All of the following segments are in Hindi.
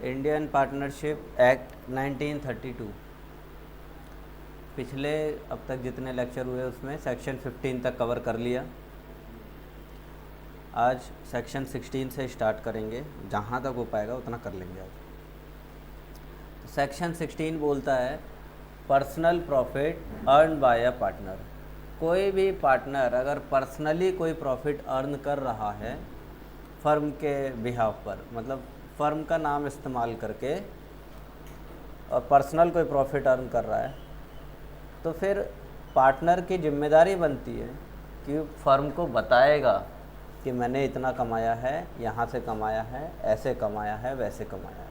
Indian partnership act 1932। पिछले अब तक जितने लेक्चर हुए उसमें सेक्शन 15 तक कवर कर लिया। आज सेक्शन 16 से स्टार्ट करेंगे, जहाँ तक हो पाएगा उतना कर लेंगे आज। सेक्शन 16 बोलता है personal profit earn by a partner. कोई भी पार्टनर अगर पर्सनली कोई प्रॉफिट अर्न कर रहा है फर्म के बिहाफ पर, मतलब फर्म का नाम इस्तेमाल करके, और पर्सनल कोई प्रॉफिट अर्न कर रहा है, तो फिर पार्टनर की जिम्मेदारी बनती है कि फर्म को बताएगा कि मैंने इतना कमाया है, यहाँ से कमाया है, ऐसे कमाया है, वैसे कमाया है।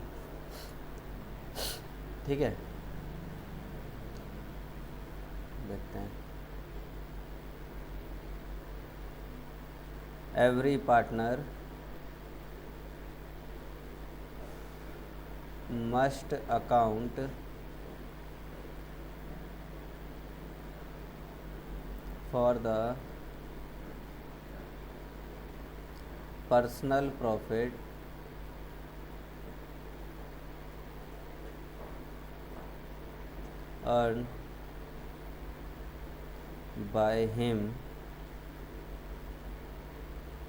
ठीक है, देखते हैं। Every partner must account for the personal profit earned by him,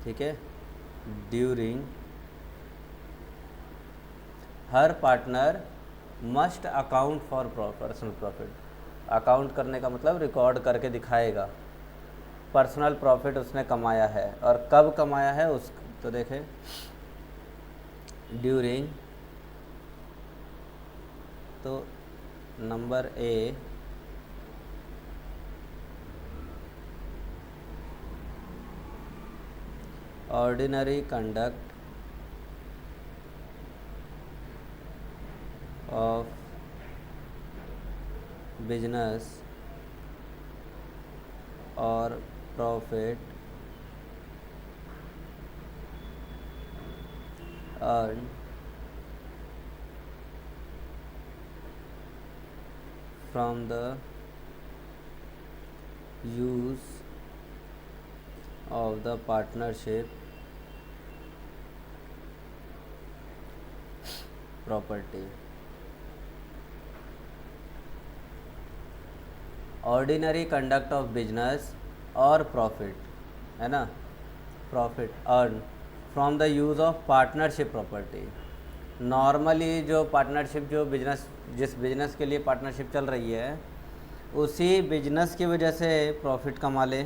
ठीक है, during. Her partner must account for personal profit. Account करने का मतलब रिकॉर्ड करके दिखाएगा पर्सनल प्रॉफिट उसने कमाया है, और कब कमाया है उस, तो देखें, ड्यूरिंग, तो number A ordinary conduct of business और profit earned from the use of the partnership property। Ordinary conduct of business और प्रॉफिट, है ना, profit earn from the use of partnership property. Normally जो पार्टनरशिप, जो बिजनेस, जिस बिजनेस के लिए पार्टनरशिप चल रही है, उसी बिजनेस की वजह से प्रॉफिट कमा ले,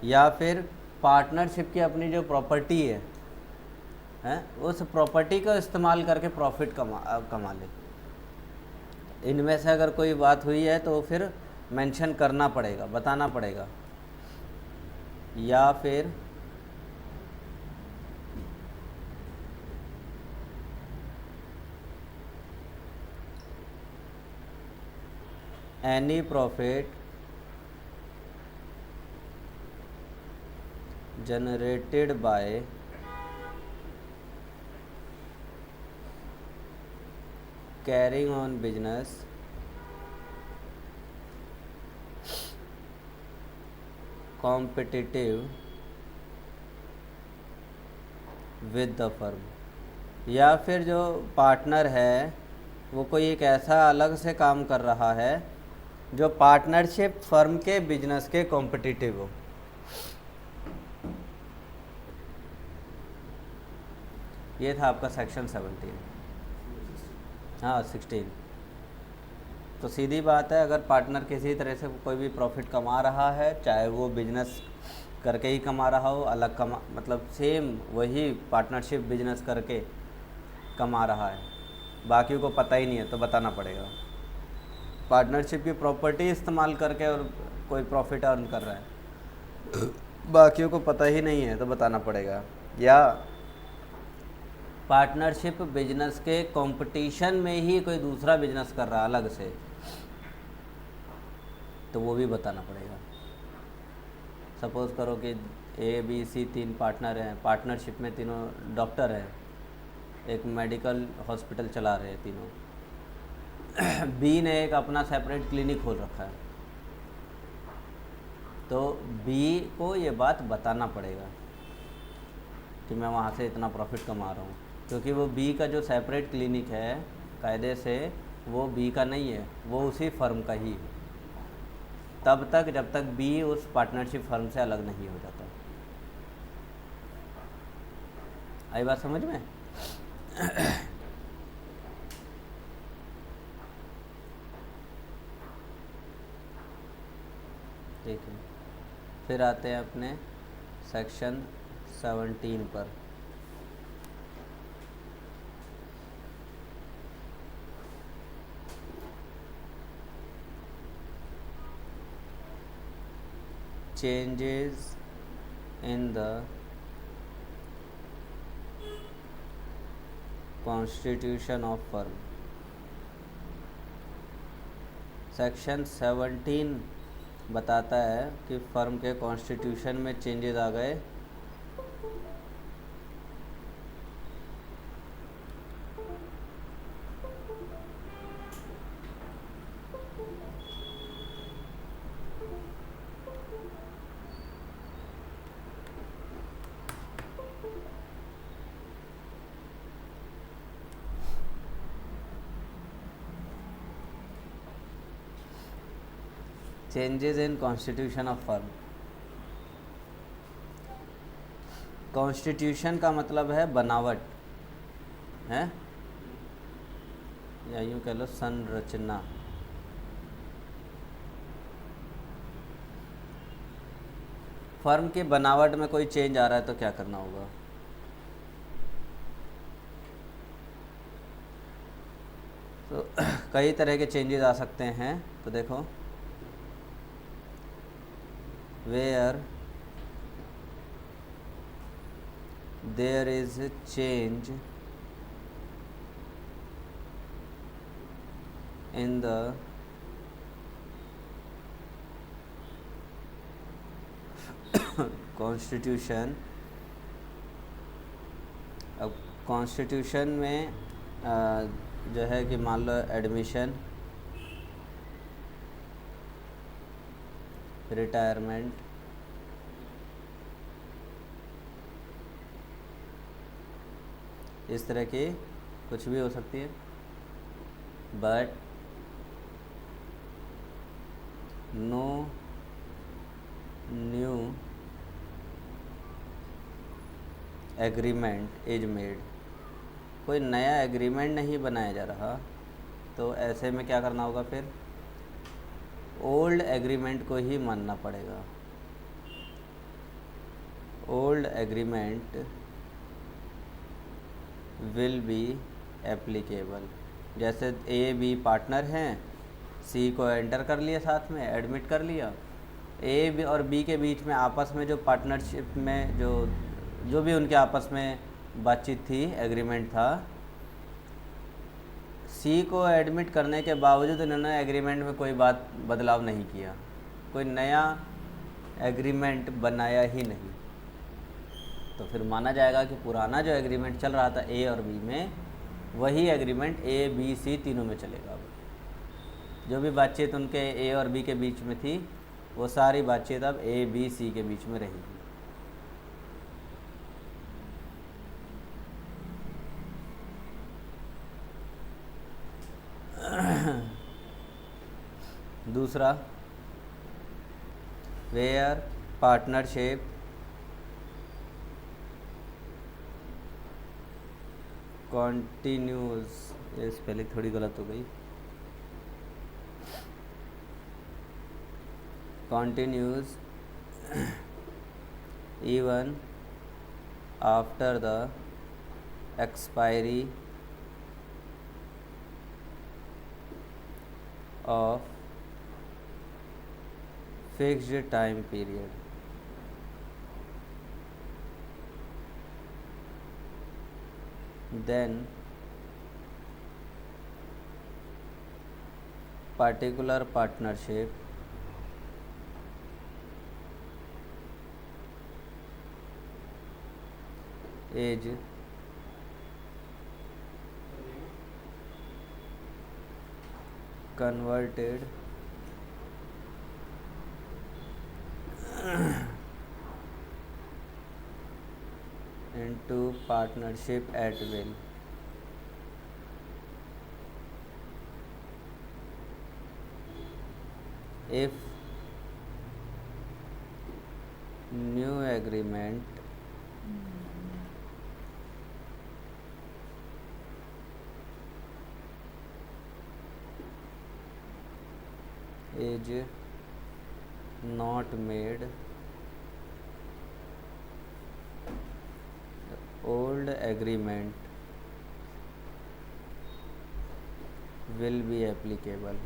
या फिर पार्टनरशिप की अपनी जो प्रॉपर्टी है उस प्रॉपर्टी का इस्तेमाल करके प्रॉफिट कमा ले। इनमें से अगर कोई बात हुई है तो फिर मेंशन करना पड़ेगा, बताना पड़ेगा। या फिर any profit generated by carrying on business competitive with the firm। या फिर जो पार्टनर है वो कोई एक ऐसा अलग से काम कर रहा है जो पार्टनरशिप फर्म के बिजनेस के कॉम्पिटिटिव हो। ये था आपका सेक्शन 17। हाँ 16। तो सीधी बात है, अगर पार्टनर किसी तरह से कोई भी प्रॉफिट कमा रहा है, चाहे वो बिजनेस करके ही कमा रहा हो, अलग कमा, मतलब सेम वही पार्टनरशिप बिजनेस करके कमा रहा है, बाकियों को पता ही नहीं है, तो बताना पड़ेगा। पार्टनरशिप की प्रॉपर्टी इस्तेमाल करके और कोई प्रॉफिट अर्न कर रहा है, बाकियों को पता ही नहीं है, तो बताना पड़ेगा। या पार्टनरशिप बिजनेस के कंपटीशन में ही कोई दूसरा बिजनेस कर रहा है अलग से, तो वो भी बताना पड़ेगा। सपोज़ करो कि ए बी सी 3 पार्टनर हैं, पार्टनरशिप में तीनों डॉक्टर हैं, एक मेडिकल हॉस्पिटल चला रहे हैं तीनों। बी ने एक अपना सेपरेट क्लिनिक खोल रखा है, तो बी को ये बात बताना पड़ेगा कि मैं वहाँ से इतना प्रॉफिट कमा रहा हूँ। क्योंकि वो बी का जो सेपरेट क्लिनिक है कायदे से वो बी का नहीं है, वो उसी फर्म का ही है, तब तक जब तक बी उस पार्टनरशिप फर्म से अलग नहीं हो जाता। आई बात समझ में? ठीक है, फिर आते हैं अपने सेक्शन 17 पर। Changes in the constitution of firm. Section 17 बताता है कि फर्म के कॉन्स्टिट्यूशन में चेंजेस आ गए changes in constitution of firm. Constitution का मतलब है बनावट है, या यूँ कह लो संरचना। फर्म की बनावट में कोई चेंज आ रहा है तो क्या करना होगा? तो कई तरह के चेंजेस आ सकते हैं। तो देखो, where there is a change in the constitution. अब कॉन्स्टिट्यूशन में जो है कि मान लो एडमिशन, रिटायरमेंट, इस तरह की कुछ भी हो सकती है, but no new agreement is made. कोई नया एग्रीमेंट नहीं बनाया जा रहा, तो ऐसे में क्या करना होगा? फिर ओल्ड एग्रीमेंट को ही मानना पड़ेगा। Old agreement will be applicable. जैसे ए बी पार्टनर हैं, सी को एंटर कर लिया, साथ में एडमिट कर लिया। ए बी और बी के बीच में आपस में जो पार्टनरशिप में जो भी उनके आपस में बातचीत थी, एग्रीमेंट था, सी को एडमिट करने के बावजूद इन्होंने एग्रीमेंट में कोई बात बदलाव नहीं किया, कोई नया एग्रीमेंट बनाया ही नहीं, तो फिर माना जाएगा कि पुराना जो एग्रीमेंट चल रहा था ए और बी में, वही एग्रीमेंट ए बी सी तीनों में चलेगा। अब जो भी बातचीत उनके ए और बी के बीच में थी, वो सारी बातचीत अब ए बी सी के बीच में रहेगी। दूसरा, वेयर पार्टनरशिप कॉन्टिन्यूज, ये स्पेलिंग थोड़ी गलत हो गई, continues even after the expiry of fixed time period. Then particular partnership is converted into partnership at will. If new agreement is not made, the old agreement will be applicable.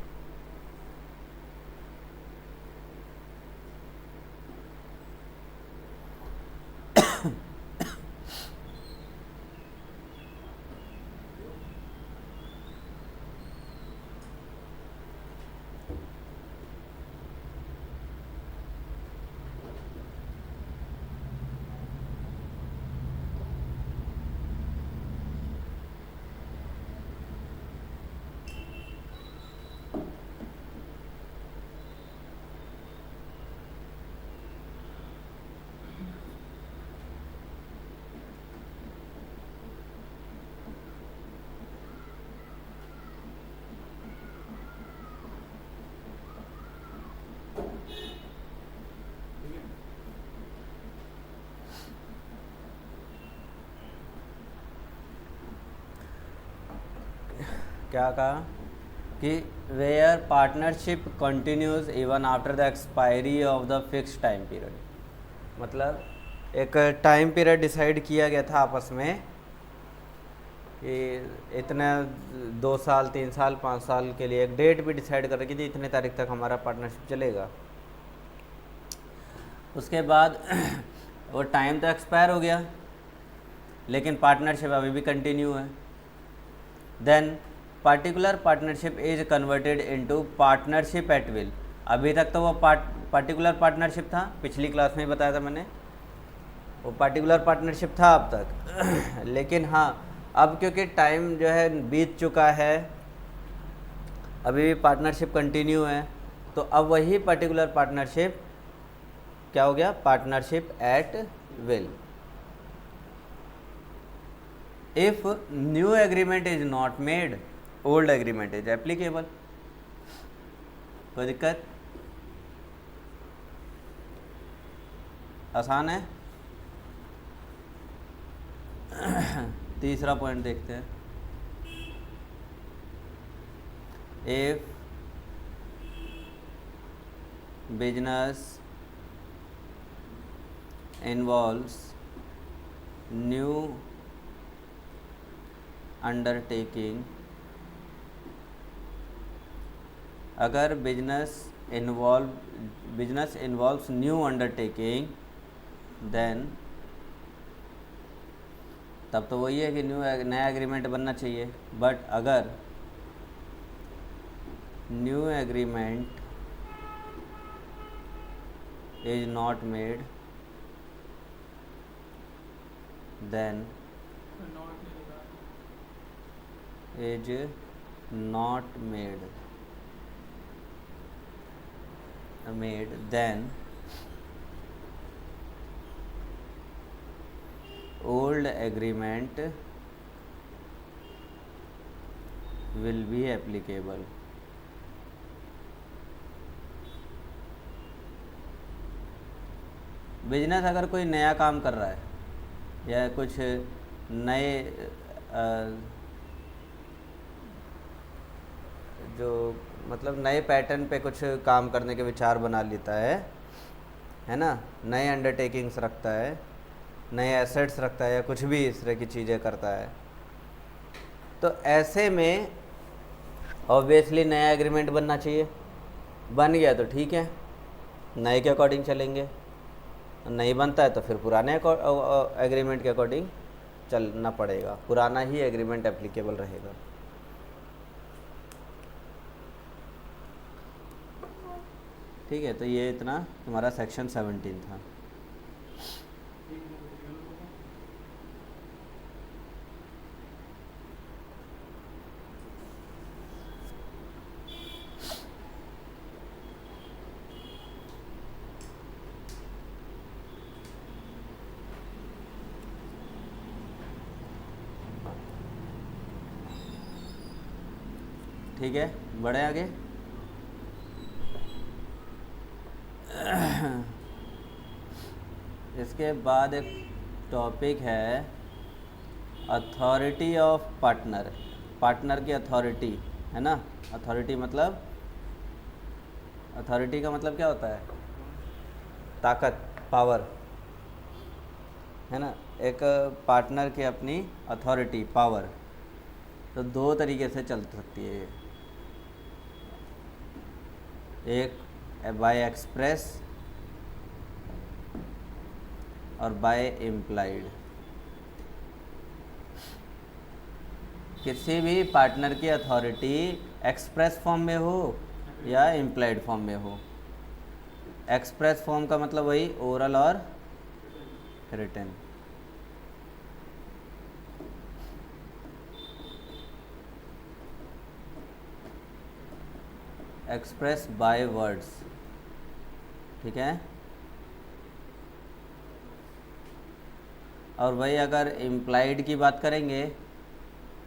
क्या कहा कि where partnership continues even after the expiry of the fix time period, मतलब एक टाइम पीरियड डिसाइड किया गया था आपस में कि इतने 2 साल 3 साल 5 साल के लिए एक डेट भी डिसाइड कर रखी थी, इतने तारीख तक हमारा पार्टनरशिप चलेगा। उसके बाद वो टाइम तो एक्सपायर हो गया लेकिन पार्टनरशिप अभी भी कंटिन्यू है। Then particular partnership is converted into partnership at will. अभी तक तो वो पार्टिकुलर पार्टनरशिप था, पिछली क्लास में ही बताया था मैंने, वो पार्टिकुलर पार्टनरशिप था अब तक लेकिन हाँ अब क्योंकि टाइम जो है बीत चुका है, अभी भी पार्टनरशिप कंटिन्यू है, तो अब वही पर्टिकुलर पार्टनरशिप क्या हो गया, partnership at will. If new agreement is not made, old agreement is applicable. कोई दिक्कत? आसान है। तीसरा पॉइंट देखते हैं। If business involves new undertaking, अगर business involves new undertaking, then तब तो वही है कि नया एग्रीमेंट बनना चाहिए। बट अगर new agreement is not made, then is not made then old agreement will be applicable। Business अगर कोई नया काम कर रहा है या कुछ नए जो मतलब नए पैटर्न पे कुछ काम करने के विचार बना लेता है ना, नए अंडरटेकिंग्स रखता है, नए एसेट्स रखता है या कुछ भी इस तरह की चीज़ें करता है, तो ऐसे में ऑब्वियसली नया एग्रीमेंट बनना चाहिए। बन गया तो ठीक है, नए के अकॉर्डिंग चलेंगे, नहीं बनता है तो फिर पुराने एग्रीमेंट के अकॉर्डिंग चलना पड़ेगा, पुराना ही एग्रीमेंट एप्लीकेबल रहेगा। ठीक है, तो ये इतना तुम्हारा सेक्शन 17 था। ठीक है, बढ़े आगे। इसके बाद एक टॉपिक है अथॉरिटी ऑफ पार्टनर। पार्टनर की अथॉरिटी है ना। अथॉरिटी मतलब, अथॉरिटी का मतलब क्या होता है? ताकत, पावर, है ना। एक पार्टनर की अपनी अथॉरिटी, पावर, तो दो तरीके से चल सकती है ये। एक बाय एक्सप्रेस और बाय इम्प्लाइड। किसी भी पार्टनर की अथॉरिटी एक्सप्रेस फॉर्म में हो या इम्प्लाइड फॉर्म में हो। एक्सप्रेस फॉर्म का मतलब वही ओरल और रिटन। एक्सप्रेस बाय वर्ड्स, ठीक है। और वही अगर इम्प्लाइड की बात करेंगे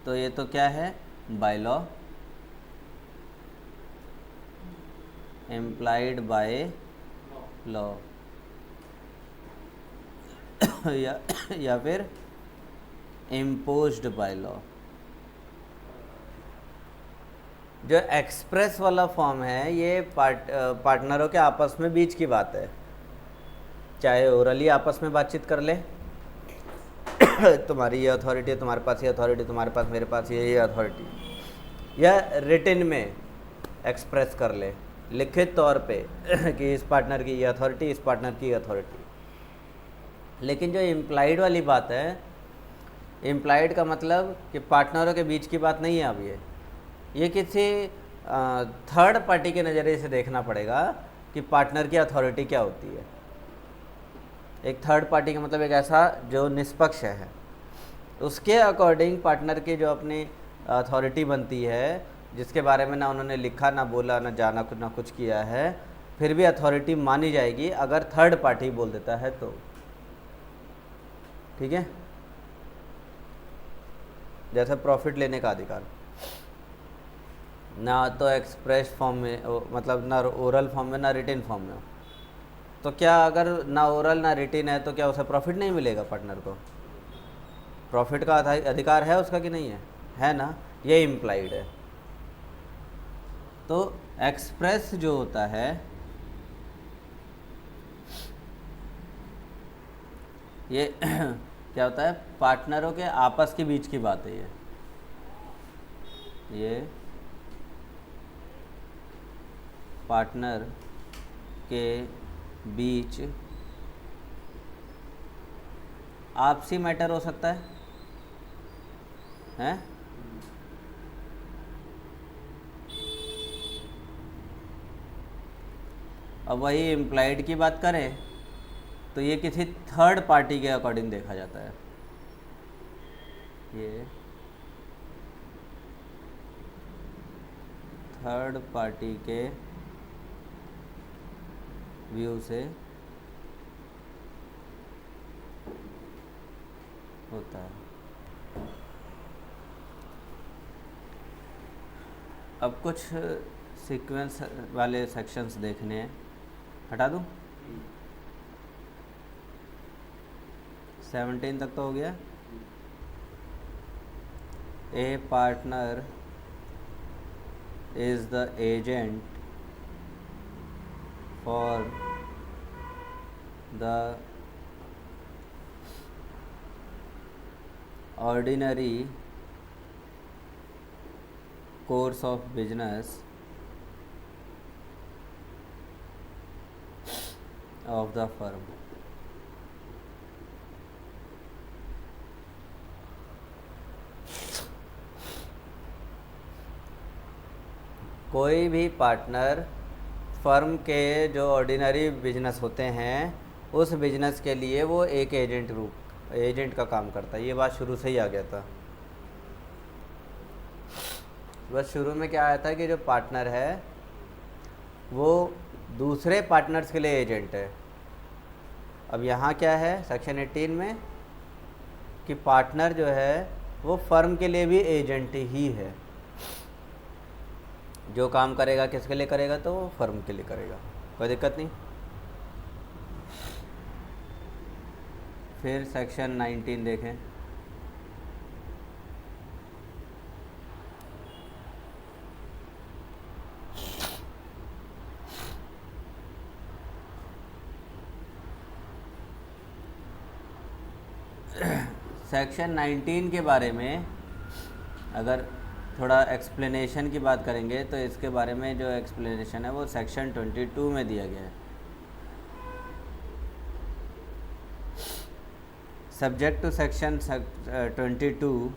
तो ये तो क्या है? By law, implied by law या फिर इम्पोज्ड बाय लॉ। जो एक्सप्रेस वाला फॉर्म है ये पार्टनरों के आपस में बीच की बात है, चाहे ओरली आपस में बातचीत कर ले तुम्हारी ये अथॉरिटी है, तुम्हारे पास ये अथॉरिटी, तुम्हारे पास, मेरे पास ये अथॉरिटी, या रिटन में एक्सप्रेस कर ले लिखित तौर पे कि इस पार्टनर की ये अथॉरिटी, इस पार्टनर की ये अथॉरिटी। लेकिन जो इम्प्लाइड वाली बात है, इम्प्लाइड का मतलब कि पार्टनरों के बीच की बात नहीं है। अब ये किसी थर्ड पार्टी के नज़रिए से देखना पड़ेगा कि पार्टनर की अथॉरिटी क्या होती है। एक थर्ड पार्टी का मतलब एक ऐसा जो निष्पक्ष है, उसके अकॉर्डिंग पार्टनर की जो अपनी अथॉरिटी बनती है, जिसके बारे में ना उन्होंने लिखा, ना बोला, ना जाना, ना कुछ किया है, फिर भी अथॉरिटी मानी जाएगी अगर थर्ड पार्टी बोल देता है तो, ठीक है। जैसे प्रॉफिट लेने का अधिकार, ना तो एक्सप्रेस फॉर्म में मतलब ना ओरल फॉर्म में, ना रिटन फॉर्म में हो, तो क्या अगर ना ओरल ना रिटन है तो क्या उसे प्रॉफिट नहीं मिलेगा? पार्टनर को प्रॉफिट का अधिकार है उसका कि नहीं है? है ना। ये इम्प्लाइड है। तो एक्सप्रेस जो होता है ये क्या होता है? पार्टनरों के आपस के बीच की बात है ये पार्टनर के बीच आपसी मैटर हो सकता है, हैं? अब वही इम्प्लाइड की बात करें तो ये किसी थर्ड पार्टी के अकॉर्डिंग देखा जाता है। ये थर्ड पार्टी के व्यू से होता है। अब कुछ सीक्वेंस वाले सेक्शंस देखने हैं, हटा दूँ? 17 तक तो हो गया। A partner is the agent for the ordinary course of business of the firm। कोई भी पार्टनर फर्म के जो ऑर्डिनरी बिजनेस होते हैं उस बिजनेस के लिए वो एक एजेंट का काम करता है। ये बात शुरू से ही आ गया था। बस शुरू में क्या आया था कि जो पार्टनर है वो दूसरे पार्टनर्स के लिए एजेंट है। अब यहाँ क्या है सेक्शन 18 में कि पार्टनर जो है वो फर्म के लिए भी एजेंट ही है। जो काम करेगा किसके लिए करेगा, तो वो फर्म के लिए करेगा, कोई दिक्कत नहीं। फिर सेक्शन 19 देखें। सेक्शन 19 के बारे में अगर थोड़ा एक्सप्लेनेशन की बात करेंगे तो इसके बारे में जो एक्सप्लेनेशन है वो सेक्शन 22 में दिया गया है। Subject to section 22,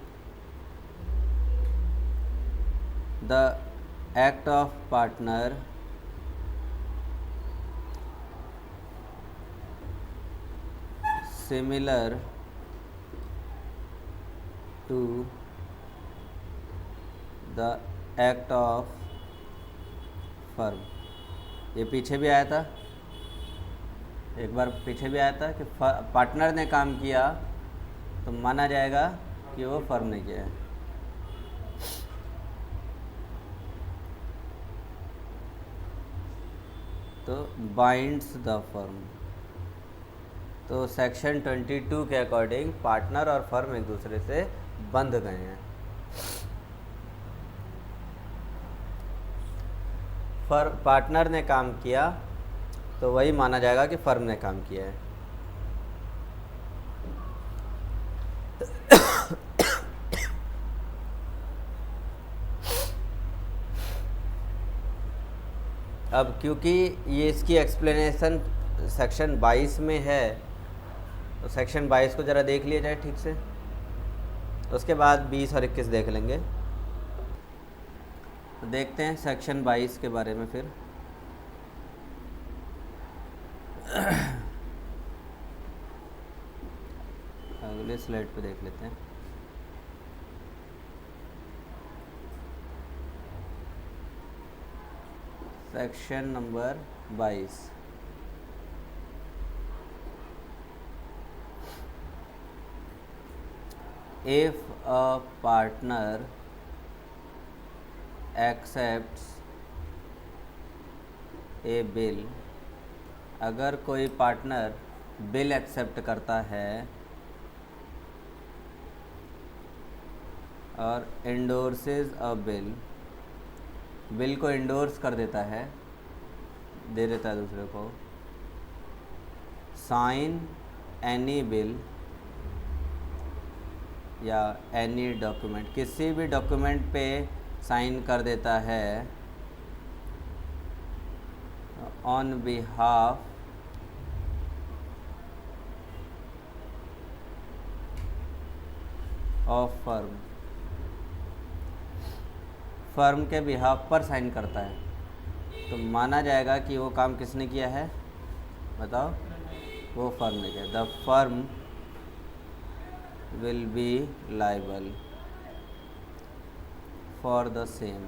the act of partner similar to the act of firm. ये पीछे भी आया था, एक बार पीछे भी आया था कि पार्टनर ने काम किया तो माना जाएगा कि वो फर्म ने किया है। तो बाइंड्स द फर्म। तो सेक्शन 22 के अकॉर्डिंग पार्टनर और फर्म एक दूसरे से बंध गए हैं। पार्टनर ने काम किया तो वही माना जाएगा कि फर्म ने काम किया है। अब क्योंकि ये इसकी एक्सप्लेनेशन सेक्शन 22 में है तो सेक्शन 22 को ज़रा देख लिया जाए ठीक से, उसके बाद 20 और 21 देख लेंगे। तो देखते हैं सेक्शन 22 के बारे में फिर। अगले स्लाइड पे देख लेते हैं। Section number 22। If a partner accepts a bill, अगर कोई पार्टनर बिल एक्सेप्ट करता है और एंडोर्सेस अ बिल को एंडोर्स कर देता है, दे देता है दूसरे को, साइन एनी बिल या एनी डॉक्यूमेंट, किसी भी डॉक्यूमेंट पे साइन कर देता है ऑन बिहाफ ऑफ फर्म के बिहाफ पर साइन करता है, तो माना जाएगा कि वो काम किसने किया है, बताओ, वो फर्म ने किया। The firm will be liable for the same.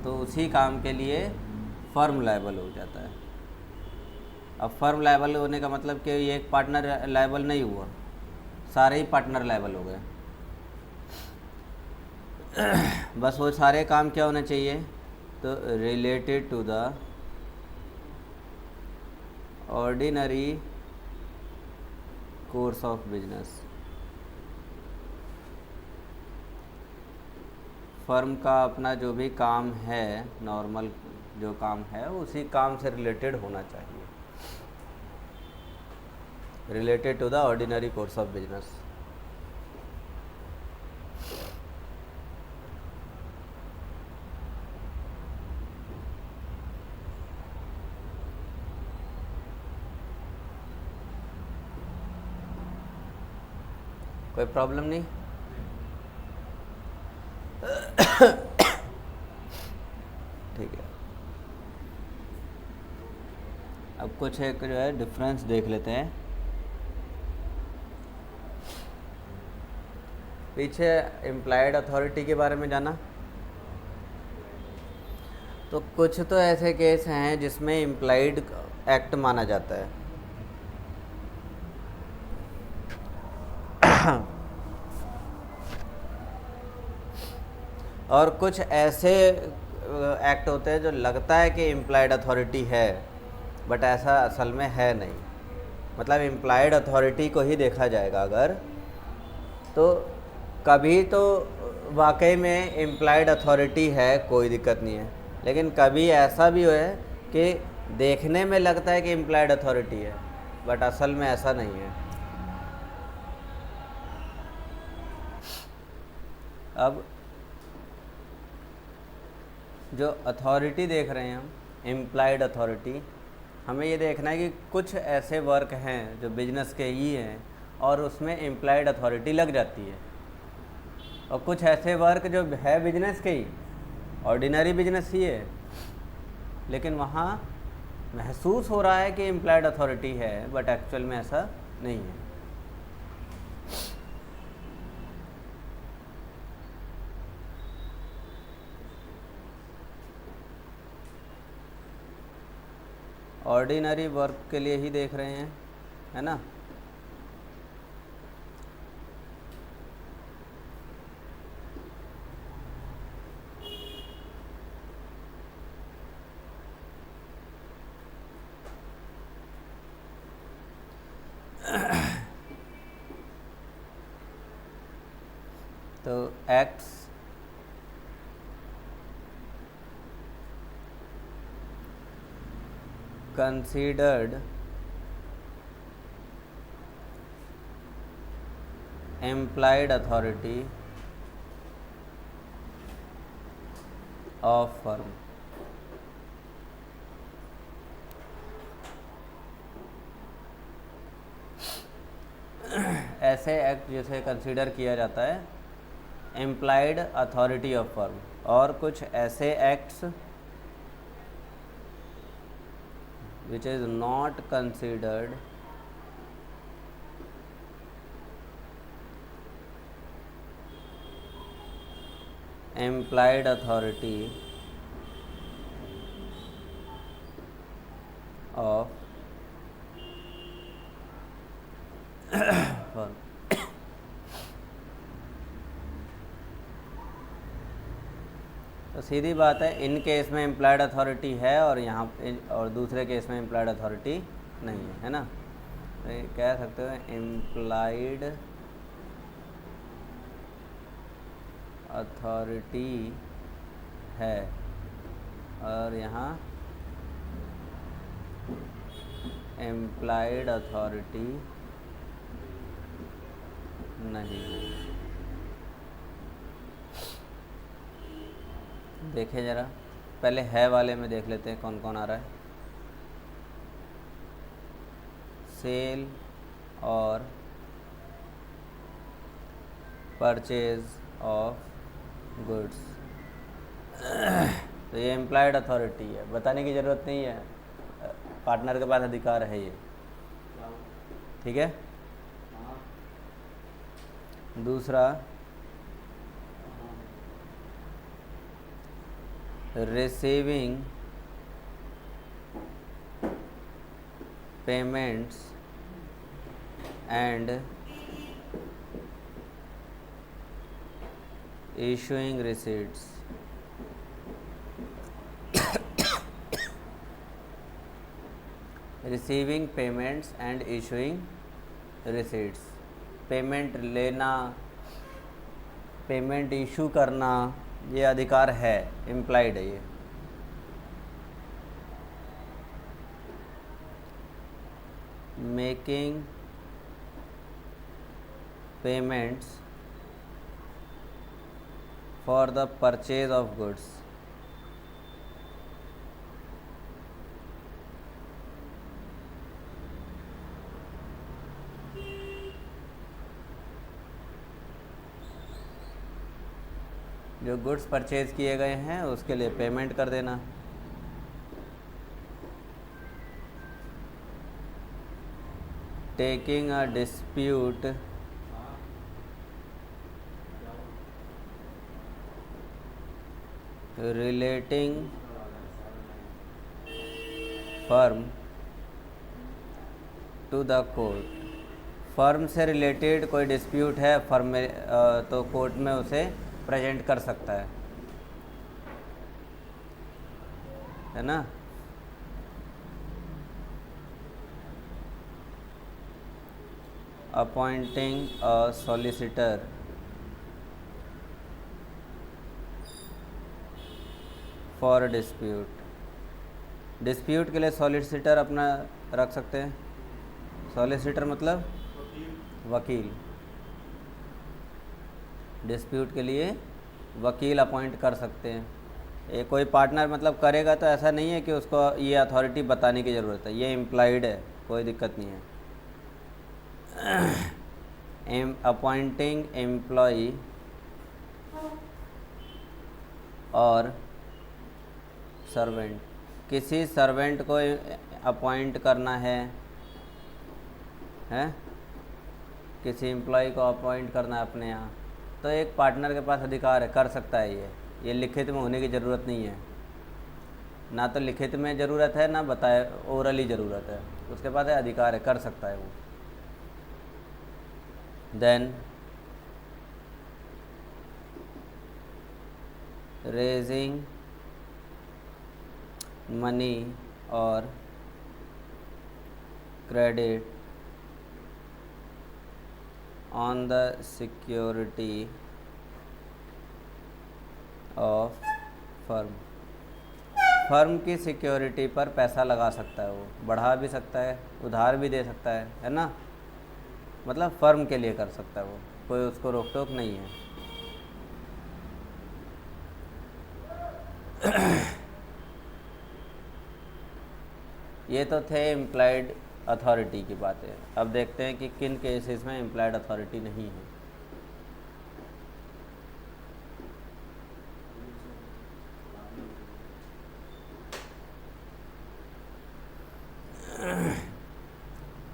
तो उसी काम के लिए फर्म लाइबल हो जाता है। अब फर्म लाइबल होने का मतलब कि ये एक पार्टनर लाइबल नहीं हुआ, सारे ही पार्टनर लाइबल हो गए। बस वो सारे काम क्या होने चाहिए, तो related to the ordinary course of business. Firm का अपना जो भी काम है, नॉर्मल जो काम है, उसी काम से रिलेटेड होना चाहिए, related to the ordinary course of business. कोई प्रॉब्लम नहीं? ठीक है। अब कुछ एक जो है डिफरेंस देख लेते हैं। पीछे इम्प्लाइड अथॉरिटी के बारे में जाना, तो कुछ तो ऐसे केस हैं जिसमें इम्प्लाइड एक्ट माना जाता है। और कुछ ऐसे एक्ट होते हैं जो लगता है कि इम्प्लाइड अथॉरिटी है, बट ऐसा असल में है नहीं। मतलब इम्प्लाइड अथॉरिटी को ही देखा जाएगा अगर, तो कभी तो वाकई में इम्प्लाइड अथॉरिटी है, कोई दिक्कत नहीं है, लेकिन कभी ऐसा भी है कि देखने में लगता है कि इम्प्लाइड अथॉरिटी है, बट असल में ऐसा नहीं है। अब जो अथॉरिटी देख रहे हैं हम, इम्प्लाइड अथॉरिटी, हमें ये देखना है कि कुछ ऐसे वर्क हैं जो बिजनेस के ही हैं और उसमें इम्प्लाइड अथॉरिटी लग जाती है, और कुछ ऐसे वर्क जो है बिजनेस के ही, ऑर्डिनरी बिजनेस ही है, लेकिन वहाँ महसूस हो रहा है कि इम्प्लाइड अथॉरिटी है, बट एक्चुअल में ऐसा नहीं है। ऑर्डिनरी वर्क के लिए ही देख रहे हैं, है ना। तो acts considered implied authority of firm। ऐसे एक्ट जिसे कंसीडर किया जाता है इम्प्लाइड अथॉरिटी ऑफ फर्म, और कुछ ऐसे acts which is not considered implied authority of firm। तो सीधी बात है, इन केस में इम्प्लाइड अथॉरिटी है और यहाँ और दूसरे केस में इम्प्लाइड अथॉरिटी नहीं है ना। तो ये कह सकते हो इम्प्लाइड अथॉरिटी है और यहाँ इम्प्लाइड अथॉरिटी नहीं है। देखिए ज़रा, पहले है वाले में देख लेते हैं कौन कौन आ रहा है। सेल और परचेज ऑफ गुड्स, तो ये इम्प्लाइड अथॉरिटी है, बताने की ज़रूरत नहीं है, पार्टनर के पास अधिकार है ये, ठीक है। दूसरा receiving payments and issuing receipts। receiving payments and issuing receipts, payment लेना, पेमेंट इशू करना, ये अधिकार है, इम्प्लाइड है ये। Making payments for the purchase of goods, जो गुड्स परचेज किए गए हैं उसके लिए पेमेंट कर देना। Taking a dispute relating firm to the court, firm से रिलेटेड कोई डिस्प्यूट है फर्म में तो कोर्ट में उसे प्रेजेंट कर सकता है। है ना। Appointing a solicitor for dispute. Dispute के लिए सॉलिसिटर अपना रख सकते हैं। सॉलिसिटर मतलब वकील। डिस्प्यूट के लिए वकील अपॉइंट कर सकते हैं। ये कोई पार्टनर मतलब करेगा तो ऐसा नहीं है कि उसको ये अथॉरिटी बताने की ज़रूरत है, ये इम्प्लाइड है, कोई दिक्कत नहीं है। अपॉइंटिंग एम्प्लॉय और सर्वेंट, किसी सर्वेंट को अपॉइंट करना है किसी एम्प्लॉय को अपॉइंट करना है अपने यहाँ, तो एक पार्टनर के पास अधिकार है, कर सकता है। ये लिखित में होने की ज़रूरत नहीं है, ना तो लिखित में ज़रूरत है ना बताए ओरली ज़रूरत है, उसके पास है अधिकार है, कर सकता है वो। देन रेजिंग मनी और credit on the security of firm, firm की सिक्योरिटी पर पैसा लगा सकता है वो, बढ़ा भी सकता है, उधार भी दे सकता है ना। मतलब फर्म के लिए कर सकता है वो, कोई उसको रोक टोक नहीं है। ये तो थे इम्प्लाइड अथॉरिटी की बातें। अब देखते हैं कि किन केसेस में इम्प्लाइड अथॉरिटी नहीं है।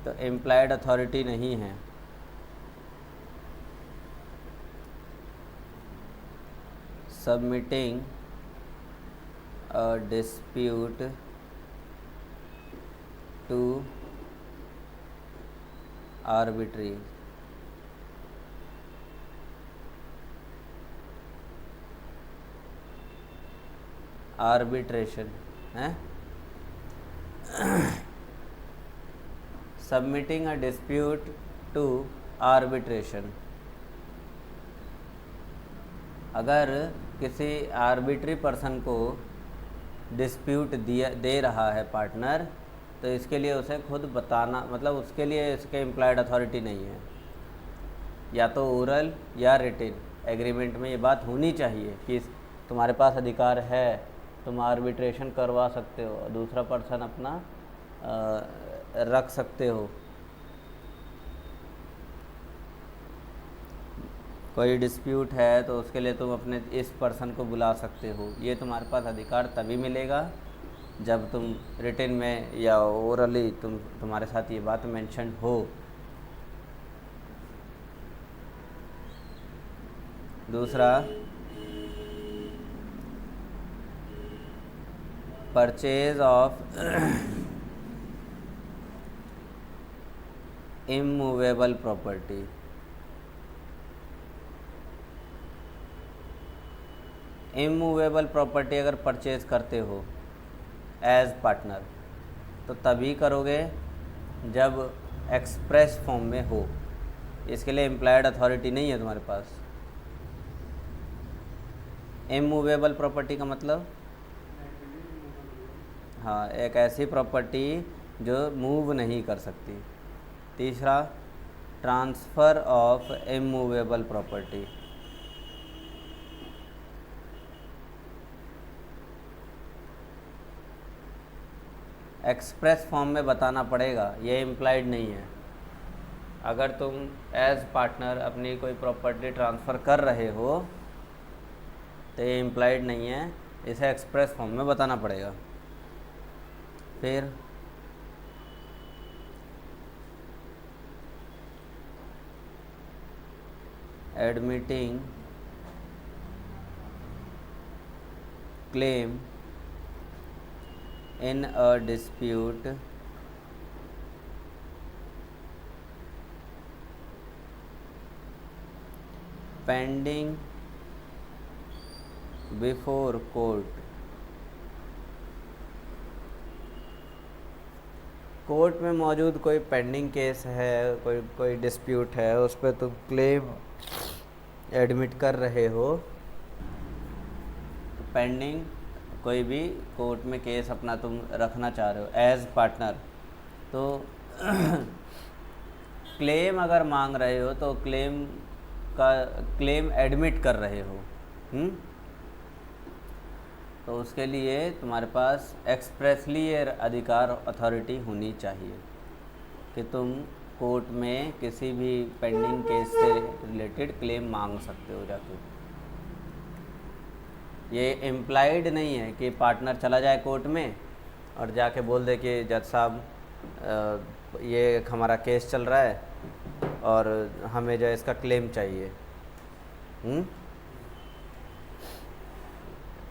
तो इम्प्लाइड अथॉरिटी नहीं है। Submitting a dispute to arbitrary, arbitration है। Submitting a dispute to arbitration, अगर किसी आर्बिट्री पर्सन को डिस्प्यूट दे रहा है पार्टनर, तो इसके लिए उसे खुद बताना, मतलब उसके लिए इसके इम्प्लाइड अथॉरिटी नहीं है। या तो ओरल या रिटिन एग्रीमेंट में ये बात होनी चाहिए कि तुम्हारे पास अधिकार है, तुम आर्बिट्रेशन करवा सकते हो, दूसरा पर्सन अपना रख सकते हो। कोई डिस्प्यूट है तो उसके लिए तुम अपने इस पर्सन को बुला सकते हो। ये तुम्हारे पास अधिकार तभी मिलेगा जब तुम रिटिन में या ओरली तुम्हारे साथ ये बात मेंशन हो। दूसरा, purchase of immovable property, immovable property अगर परचेज करते हो एज पार्टनर, तो तभी करोगे जब एक्सप्रेस फॉर्म में हो। इसके लिए इम्प्लाइड अथॉरिटी नहीं है तुम्हारे पास। इमूवेबल प्रॉपर्टी का मतलब, हाँ, एक ऐसी प्रॉपर्टी जो मूव नहीं कर सकती। तीसरा, transfer of immovable property, express form में बताना पड़ेगा, ये इम्प्लाइड नहीं है। अगर तुम एज पार्टनर अपनी कोई प्रॉपर्टी ट्रांसफ़र कर रहे हो तो ये इम्प्लाइड नहीं है, इसे एक्सप्रेस फॉर्म में बताना पड़ेगा। फिर admitting claim in a dispute pending before court court में मौजूद कोई पेंडिंग केस है, कोई कोई डिस्प्यूट है, उस पर तुम क्लेम एडमिट कर रहे हो, पेंडिंग कोई भी कोर्ट में केस अपना तुम रखना चाह रहे हो एज पार्टनर, तो क्लेम अगर मांग रहे हो तो क्लेम एडमिट कर रहे हो, तो उसके लिए तुम्हारे पास एक्सप्रेसली ये अधिकार अथॉरिटी होनी चाहिए कि तुम कोर्ट में किसी भी पेंडिंग केस से रिलेटेड क्लेम मांग सकते हो जाके। ये इम्प्लाइड नहीं है कि पार्टनर चला जाए कोर्ट में और जाके बोल दे कि जज साहब ये हमारा केस चल रहा है और हमें जो है इसका क्लेम चाहिए।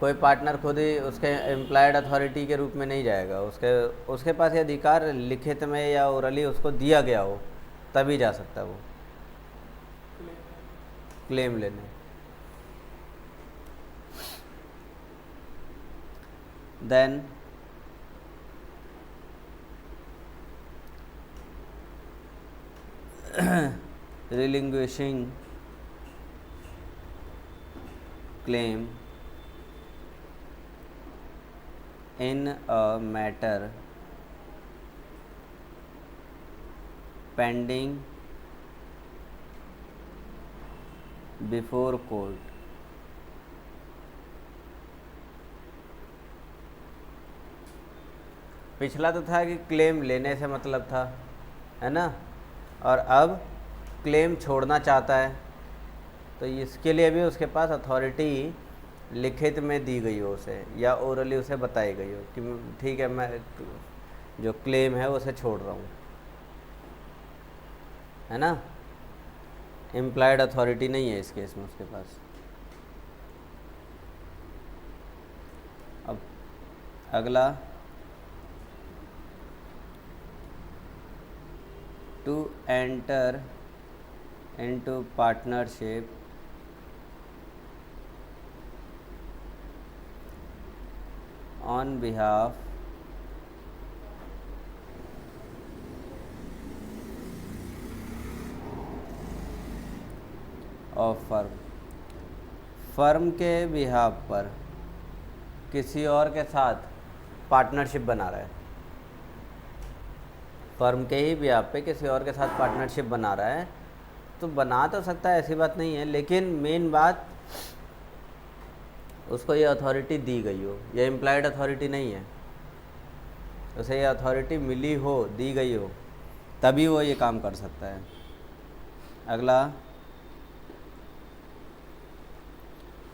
कोई पार्टनर खुद ही उसके एम्प्लॉयड अथॉरिटी के रूप में नहीं जाएगा, उसके पास ये अधिकार लिखित में या ओरली उसको दिया गया हो तभी जा सकता है वो क्लेम लेने। Then relinquishing claim in a matter pending before court। पिछला तो था कि क्लेम लेने से मतलब था, है ना, और अब क्लेम छोड़ना चाहता है, तो इसके लिए भी उसके पास अथॉरिटी लिखित में दी गई हो उसे या ओरली उसे बताई गई हो कि ठीक है मैं जो क्लेम है उसे छोड़ रहा हूँ, है ना। इम्प्लाइड अथॉरिटी नहीं है इस केस में उसके पास। अब अगला, to enter into partnership on behalf of firm के बिहाफ पर किसी और के साथ पार्टनरशिप बना रहा है, फर्म के ही बिहाफ पे किसी और के साथ पार्टनरशिप बना रहा है, तो बना तो सकता है, ऐसी बात नहीं है, लेकिन मेन बात उसको ये अथॉरिटी दी गई हो, ये इम्प्लाइड अथॉरिटी नहीं है, उसे ये अथॉरिटी मिली हो, दी गई हो, तभी वो ये काम कर सकता है। अगला,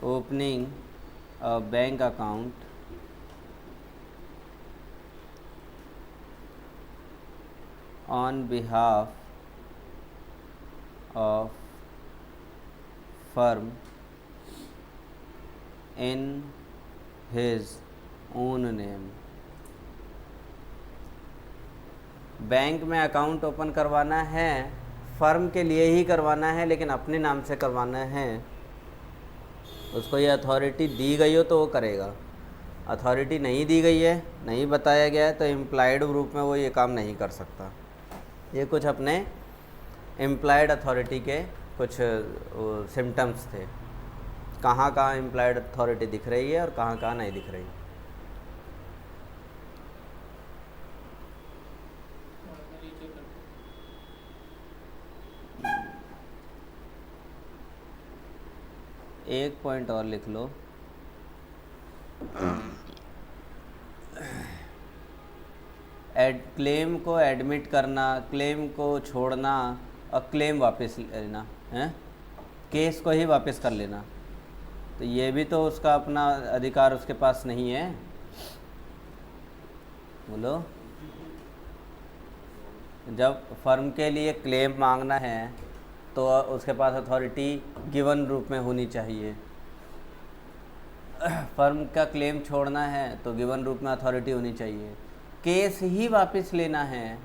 opening a bank account on behalf of firm in his own name। Bank में अकाउंट ओपन करवाना है, फर्म के लिए ही करवाना है, लेकिन अपने नाम से करवाना है, उसको ये अथॉरिटी दी गई हो तो वो करेगा। अथॉरिटी नहीं दी गई है, नहीं बताया गया है, तो इम्प्लाइड रूप में वो ये काम नहीं कर सकता। ये कुछ अपने इम्प्लाइड अथॉरिटी के कुछ सिम्टम्स थे, कहाँ कहाँ इम्प्लाइड अथॉरिटी दिख रही है और कहाँ कहाँ नहीं दिख रही। एक पॉइंट और लिख लो, क्लेम को एडमिट करना, क्लेम को छोड़ना और क्लेम वापस लेना है, केस को ही वापस कर लेना, तो ये भी तो उसका अपना अधिकार उसके पास नहीं है। बोलो, जब फर्म के लिए क्लेम मांगना है तो उसके पास अथॉरिटी गिवन रूप में होनी चाहिए, फर्म का क्लेम छोड़ना है तो गिवन रूप में अथॉरिटी होनी चाहिए, केस ही वापस लेना है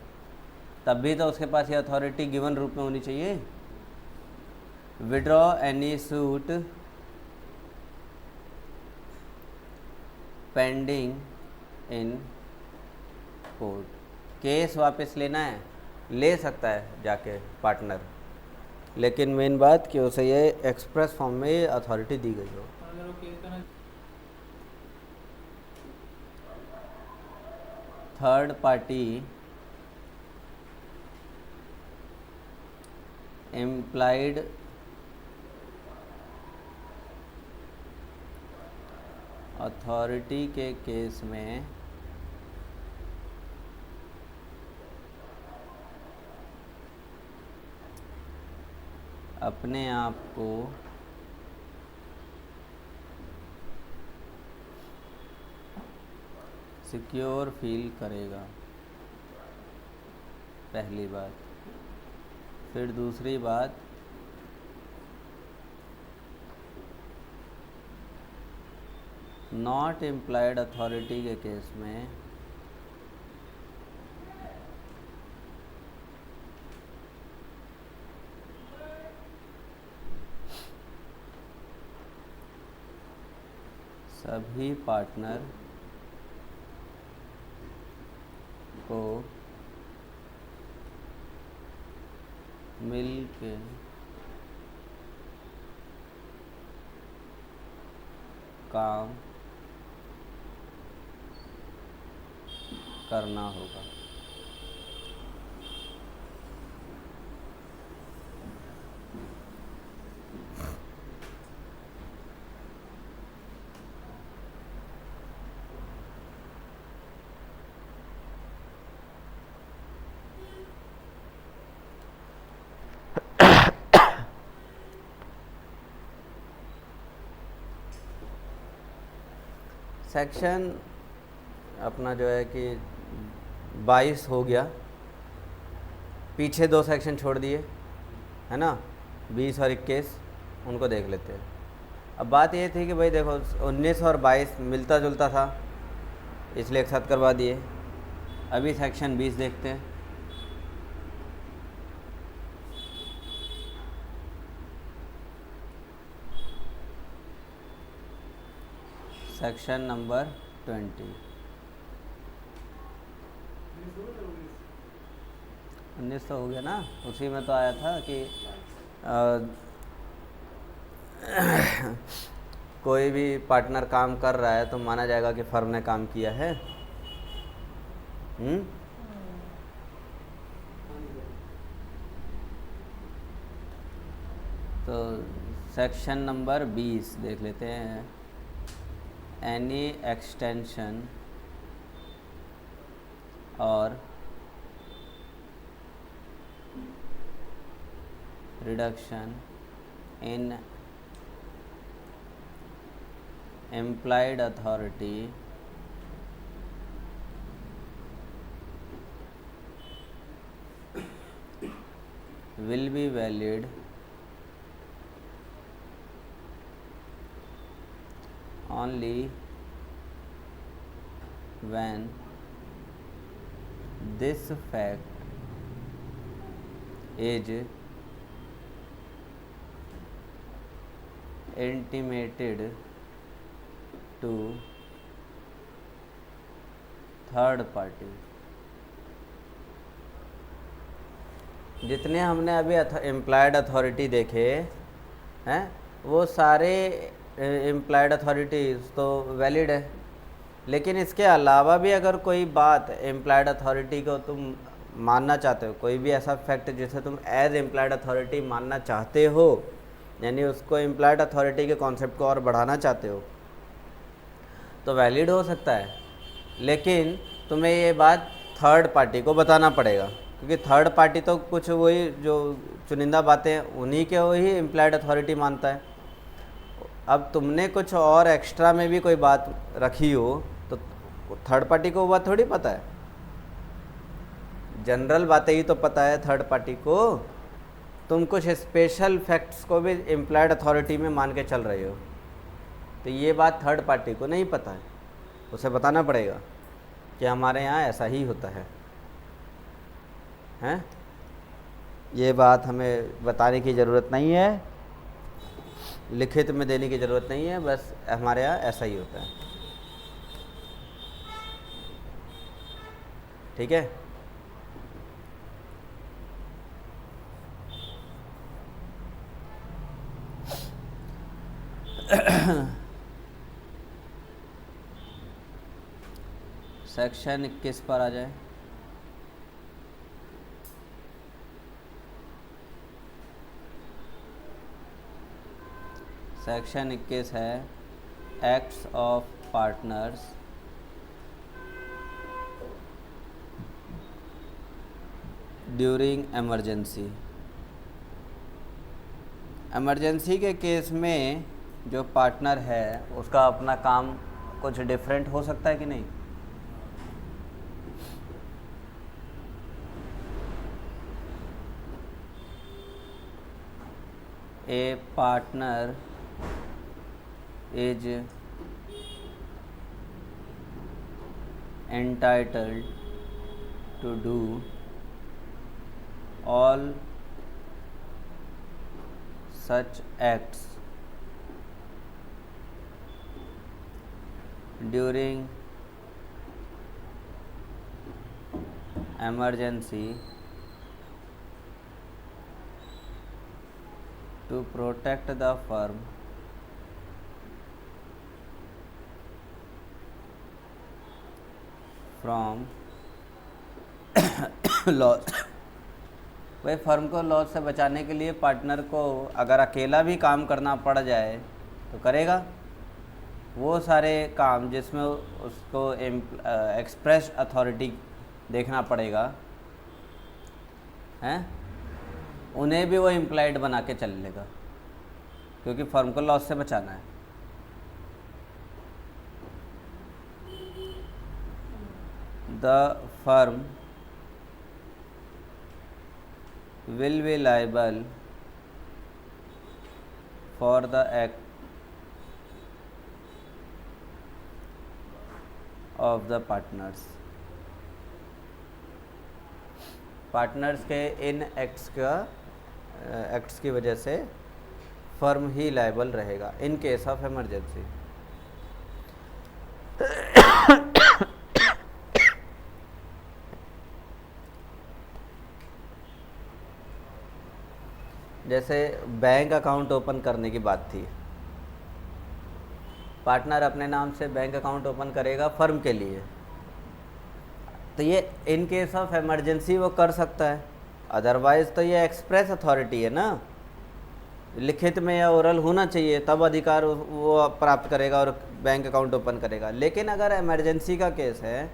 तब भी तो उसके पास ये अथॉरिटी गिवन रूप में होनी चाहिए। Withdraw any suit pending in court, case वापस लेना है ले सकता है जाके पार्टनर, लेकिन मेन बात कि उसे ये एक्सप्रेस फॉर्म में अथॉरिटी दी गई हो। अगर वो केस का ना थर्ड पार्टी इम्प्लाइड अथॉरिटी के केस में अपने आप को सिक्योर फील करेगा, पहली बात। फिर दूसरी बात, नॉट इम्प्लाइड अथॉरिटी के केस में सभी पार्टनर को मिल के काम करना होगा। सेक्शन अपना जो है कि 22 हो गया, पीछे 2 सेक्शन छोड़ दिए है ना, 20 और 21, उनको देख लेते हैं। अब बात ये थी कि भाई देखो 19 और 22 मिलता जुलता था, इसलिए एक साथ करवा दिए। अभी सेक्शन 20 देखते हैं। Section number 20। 19 तो हो गया ना, उसी में तो आया था कि कोई भी पार्टनर काम कर रहा है तो माना जाएगा कि फर्म ने काम किया है। तो सेक्शन नंबर 20 देख लेते हैं। एनी एक्सटेंशन और reduction in implied authority will be valid only when this fact is intimated to third party. जितने हमने अभी एम्प्लॉयड अथॉरिटी देखे हैं वो सारे एम्प्लॉयड अथॉरिटीज़ तो वैलिड है, लेकिन इसके अलावा भी अगर कोई बात एम्प्लॉयड अथॉरिटी को तुम मानना चाहते हो, कोई भी ऐसा फैक्ट जिसे तुम एज एम्प्लॉयड अथॉरिटी मानना चाहते हो, यानी उसको एम्प्लॉयड अथॉरिटी के कॉन्सेप्ट को और बढ़ाना चाहते हो, तो वैलिड हो सकता है। लेकिन तुम्हें ये बात थर्ड पार्टी को बताना पड़ेगा, क्योंकि थर्ड पार्टी तो कुछ वही जो चुनिंदा बातें उन्हीं के वही एम्प्लॉयड अथॉरिटी मानता है। अब तुमने कुछ और एक्स्ट्रा में भी कोई बात रखी हो तो थर्ड पार्टी को वो बात थोड़ी पता है, जनरल बातें ही तो पता है थर्ड पार्टी को। तुम कुछ स्पेशल फैक्ट्स को भी एम्प्लॉयड अथॉरिटी में मान के चल रहे हो, तो ये बात थर्ड पार्टी को नहीं पता है, उसे बताना पड़ेगा कि हमारे यहाँ ऐसा ही होता है, हैं? ये बात हमें बताने की ज़रूरत नहीं है, लिखित में देने की ज़रूरत नहीं है, बस हमारे यहाँ ऐसा ही होता है। ठीक है। सेक्शन 21 पर आ जाए। सेक्शन 21 है acts of partners during emergency. Emergency के केस में जो पार्टनर है उसका अपना काम कुछ डिफरेंट हो सकता है कि नहीं? A partner is entitled to do all such acts during emergency to protect the firm from loss. भाई फर्म को लॉस से बचाने के लिए पार्टनर को अगर अकेला भी काम करना पड़ जाए तो करेगा। वो सारे काम जिसमें उसको एक्सप्रेस अथॉरिटी देखना पड़ेगा हैं, उन्हें भी वो एम्प्लॉयड बना के चल लेगा, क्योंकि फर्म को लॉस से बचाना है। The firm will be liable for the act of the partners। Partners के इन एक्ट्स की वजह से फर्म ही लायबल रहेगा इन केस ऑफ इमरजेंसी। जैसे बैंक अकाउंट ओपन करने की बात थी, पार्टनर अपने नाम से बैंक अकाउंट ओपन करेगा फर्म के लिए, तो ये इन केस ऑफ इमरजेंसी वो कर सकता है। अदरवाइज़ तो ये एक्सप्रेस अथॉरिटी है ना, लिखित में या ओरल होना चाहिए, तब अधिकार वो प्राप्त करेगा और बैंक अकाउंट ओपन करेगा। लेकिन अगर इमरजेंसी का केस है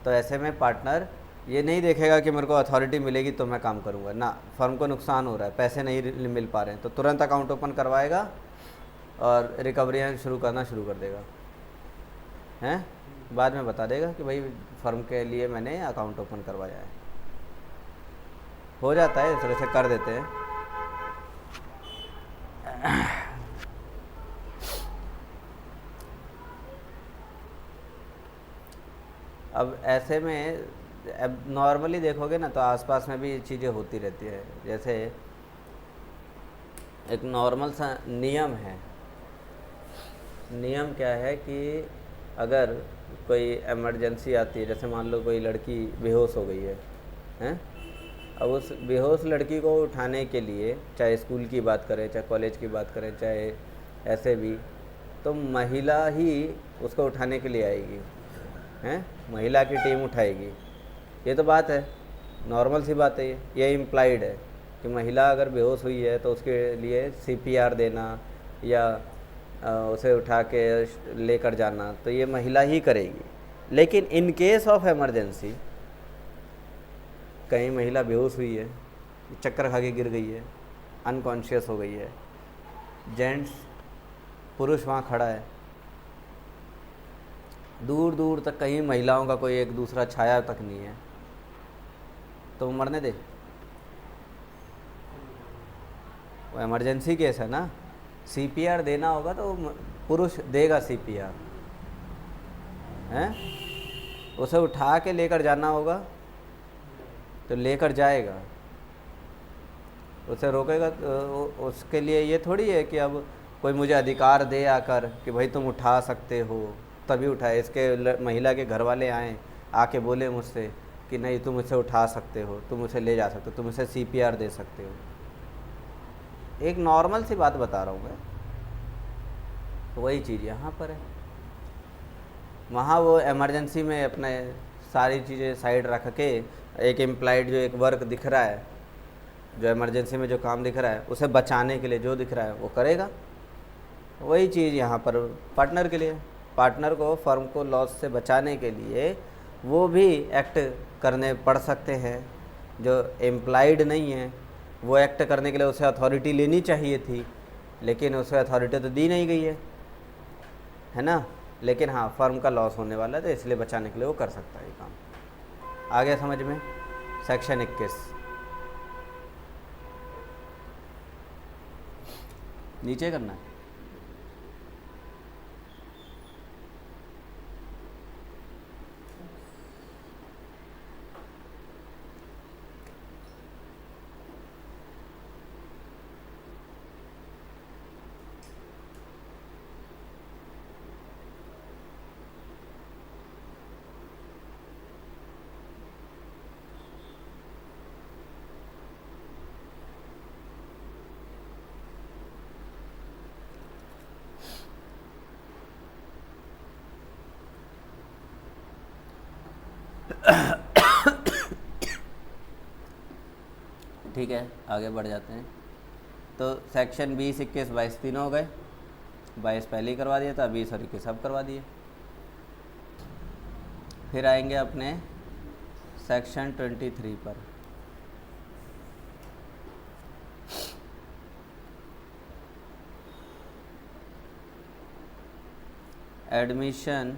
तो ऐसे में पार्टनर ये नहीं देखेगा कि मेरे को अथॉरिटी मिलेगी तो मैं काम करूँगा ना, फर्म को नुकसान हो रहा है, पैसे नहीं मिल पा रहे हैं, तो तुरंत अकाउंट ओपन करवाएगा और रिकवरियाँ शुरू करना शुरू कर देगा हैं। बाद में बता देगा कि भाई फर्म के लिए मैंने अकाउंट ओपन करवाया है। हो जाता है, इस तरह से कर देते हैं। अब ऐसे में अब नॉर्मली देखोगे ना तो आसपास में भी ये चीज़ें होती रहती है। जैसे एक नॉर्मल सा नियम है, नियम क्या है कि अगर कोई इमरजेंसी आती है, जैसे मान लो कोई लड़की बेहोश हो गई है हैं, अब उस बेहोश लड़की को उठाने के लिए, चाहे स्कूल की बात करें, चाहे कॉलेज की बात करें, चाहे ऐसे भी, तो महिला ही उसको उठाने के लिए आएगी हैं, महिला की टीम उठाएगी। ये तो बात है, नॉर्मल सी बात है, ये इम्प्लाइड है कि महिला अगर बेहोश हुई है तो उसके लिए सीपीआर देना या उसे उठा के लेकर जाना तो ये महिला ही करेगी। लेकिन इन केस ऑफ इमरजेंसी कहीं महिला बेहोश हुई है, चक्कर खा के गिर गई है, अनकॉन्शियस हो गई है, जेंट्स पुरुष वहाँ खड़ा है, दूर दूर तक कहीं महिलाओं का कोई एक दूसरा छाया तक नहीं है, तो मरने दे। वो इमरजेंसी केस है ना, सीपीआर देना होगा तो पुरुष देगा सीपीआर हैं, उसे उठा के लेकर जाना होगा तो लेकर जाएगा, उसे रोकेगा तो उसके लिए ये थोड़ी है कि अब कोई मुझे अधिकार दे आकर कि भाई तुम उठा सकते हो तभी उठाए। इसके महिला के घर वाले आए आके बोले मुझसे कि नहीं तुम इसे उठा सकते हो, तुम उसे ले जा सकते हो, तुम इसे सीपीआर दे सकते हो। एक नॉर्मल सी बात बता रहा हूँ मैं, वही चीज़ यहाँ पर है। वहाँ वो इमरजेंसी में अपने सारी चीज़ें साइड रख के एक एम्प्लॉयड जो एक वर्क दिख रहा है, जो इमरजेंसी में जो काम दिख रहा है, उसे बचाने के लिए जो दिख रहा है वो करेगा। वही चीज़ यहाँ पर पार्टनर के लिए, पार्टनर को फर्म को लॉस से बचाने के लिए वो भी एक्ट करने पड़ सकते हैं। जो एम्प्लॉयड नहीं है वो एक्ट करने के लिए उसे अथॉरिटी लेनी चाहिए थी, लेकिन उसे अथॉरिटी तो दी नहीं गई है ना। लेकिन हाँ, फर्म का लॉस होने वाला है तो इसलिए बचाने के लिए वो कर सकता है ये काम। आ गया समझ में? सेक्शन 21 नीचे करना है। ठीक है, आगे बढ़ जाते हैं। तो सेक्शन 20, 21, 22 तीनों हो गए। 22 पहले ही करवा दिया था, 20 और 21 सब करवा दिए। फिर आएंगे अपने सेक्शन 23 पर। Admission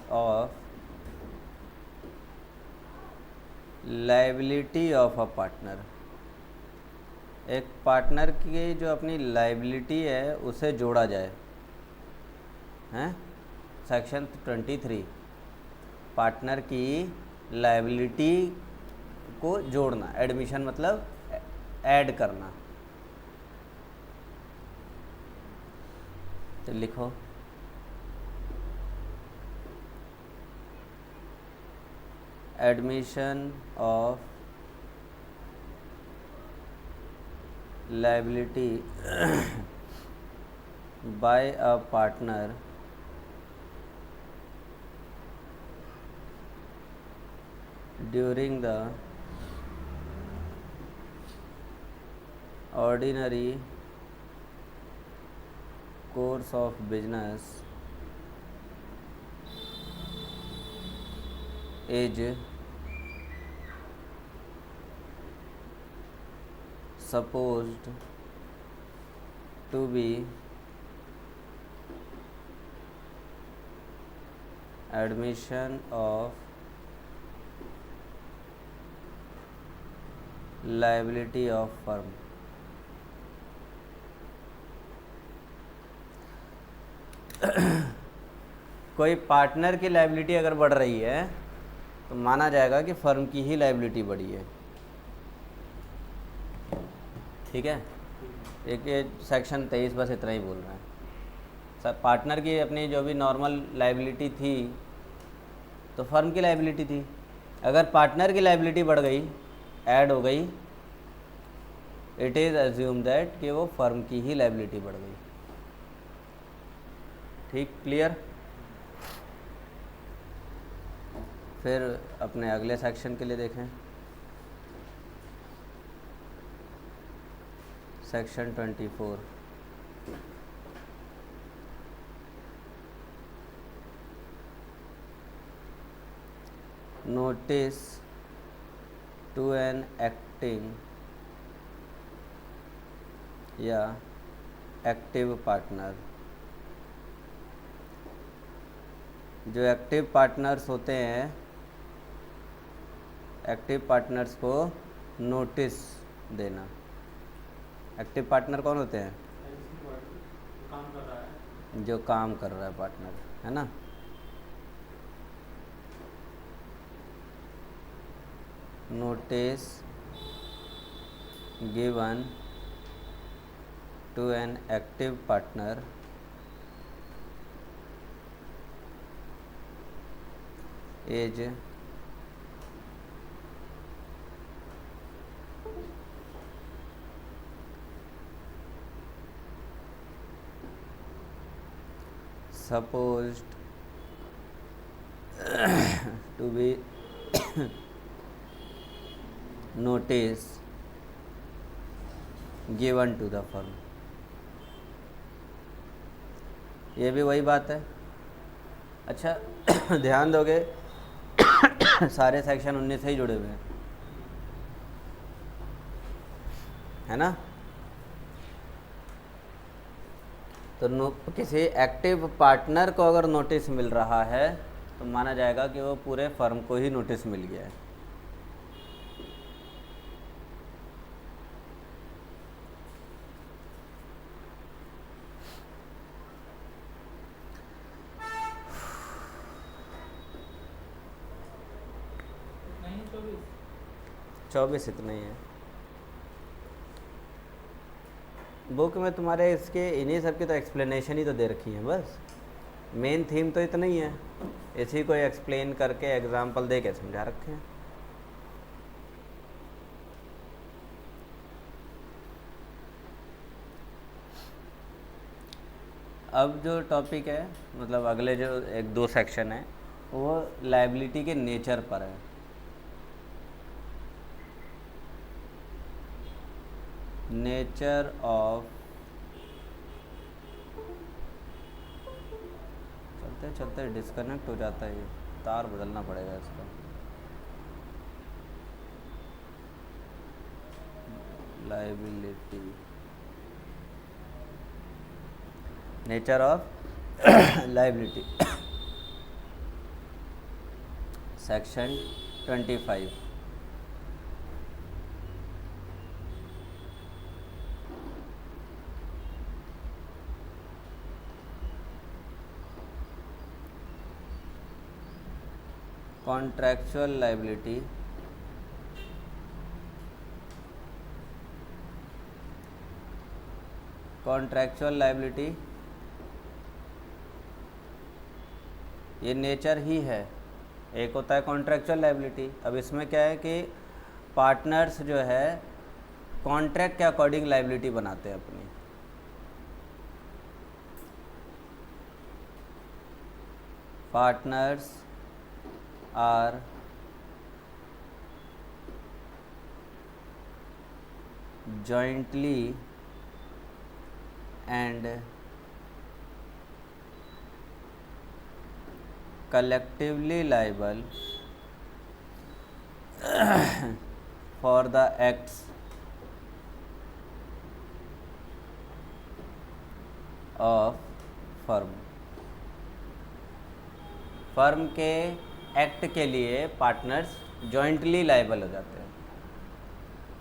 of liability of a partner. एक पार्टनर की जो अपनी लाइबिलिटी है उसे जोड़ा जाए, हैं? सेक्शन 23, पार्टनर की लाइबिलिटी को जोड़ना। एडमिशन मतलब ऐड करना। तो लिखो, admission of liability by a partner during the ordinary course of business is supposed to be admission of liability of firm। कोई पार्टनर की लाइबिलिटी अगर बढ़ रही है तो माना जाएगा कि फर्म की ही लाइबिलिटी बढ़ी है। ठीक है, एक ये सेक्शन 23 बस इतना ही बोल रहा है। सब पार्टनर की अपनी जो भी नॉर्मल लाइबिलिटी थी तो फर्म की लाइबिलिटी थी। अगर पार्टनर की लाइबिलिटी बढ़ गई, ऐड हो गई, इट इज़ अज्यूम दैट कि वो फर्म की ही लाइबिलिटी बढ़ गई। ठीक, क्लियर? फिर अपने अगले सेक्शन के लिए देखें, section 24। Notice to an acting या एक्टिव पार्टनर। जो एक्टिव पार्टनर्स होते हैं, एक्टिव पार्टनर्स को नोटिस देना। एक्टिव पार्टनर कौन होते हैं? जो काम कर रहा है पार्टनर, है ना। Notice given to an active partner as supposed to be notice given to the firm। ये भी वही बात है। अच्छा ध्यान दोगे सारे सेक्शन 19 से ही जुड़े हुए हैं, है ना। तो किसी एक्टिव पार्टनर को अगर नोटिस मिल रहा है तो माना जाएगा कि वो पूरे फर्म को ही नोटिस मिल गया है। नहीं 24 इतना ही है। बुक में तुम्हारे इसके इन्हीं सब की तो एक्सप्लेनेशन ही तो दे रखी है, बस मेन थीम तो इतना ही है, इसी को एक्सप्लेन करके एग्जाम्पल दे के समझा रखे हैं। अब जो टॉपिक है मतलब अगले जो 1-2 सेक्शन है वो लायबिलिटी के नेचर पर है। नेचर ऑफ, चलते चलते डिस्कनेक्ट हो जाता है, ये तार बदलना पड़ेगा इसका। Liability, nature of liability, section 25। Contractual liability, contractual liability ये नेचर ही है। एक होता है कॉन्ट्रैक्चुअल लायबिलिटी। अब इसमें क्या है कि पार्टनर्स जो है कॉन्ट्रैक्ट के अकॉर्डिंग लायबिलिटी बनाते हैं अपनी। Partners are jointly and collectively liable for the acts of firm। Firm के एक्ट के लिए पार्टनर्स जॉइंटली लायबल हो जाते हैं।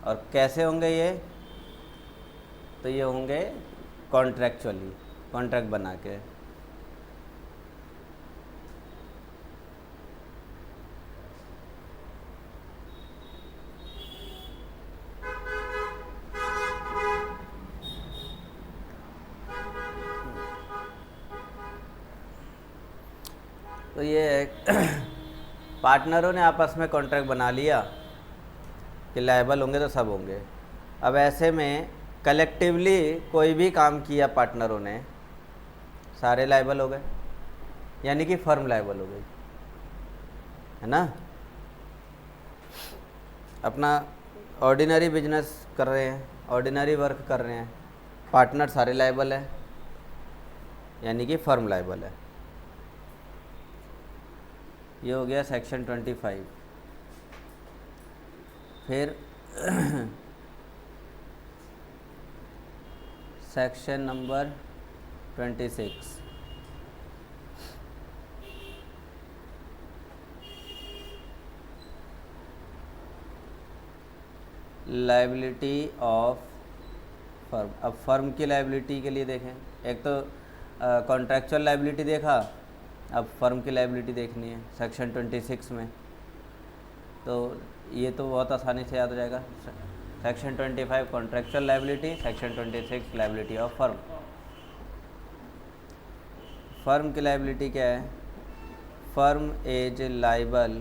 और कैसे होंगे ये? तो ये होंगे कॉन्ट्रैक्चुअली, कॉन्ट्रैक्ट बना के। तो ये पार्टनरों ने आपस में कॉन्ट्रैक्ट बना लिया कि लायबल होंगे तो सब होंगे। अब ऐसे में कलेक्टिवली कोई भी काम किया पार्टनरों ने, सारे लायबल हो गए, यानी कि फर्म लायबल हो गई, है ना। अपना ऑर्डिनरी बिजनेस कर रहे हैं, ऑर्डिनरी वर्क कर रहे हैं, पार्टनर सारे लायबल है, यानी कि फर्म लायबल है। ये हो गया सेक्शन 25। फिर section number 26, liability of firm. अब फर्म की लायबिलिटी के लिए देखें, एक तो कॉन्ट्रैक्चुअल लायबिलिटी देखा, अब फर्म की लायबिलिटी देखनी है सेक्शन 26 में। तो ये तो बहुत आसानी से याद हो जाएगा। Section 25 contractual liability, section 26 liability of firm. Firm की लायबिलिटी क्या है? फर्म इज लाइबल,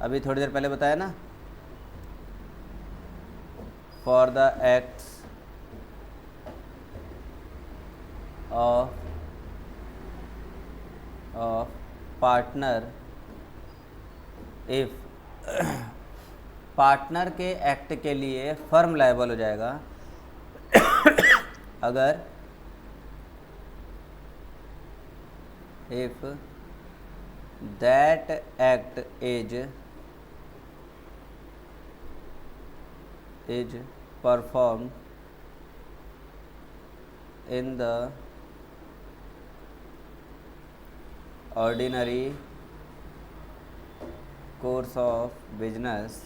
अभी थोड़ी देर पहले बताया ना, for the acts of partner if partner के एक्ट के लिए फर्म लायबल हो जाएगा अगर if that act is performed in the ordinary course of business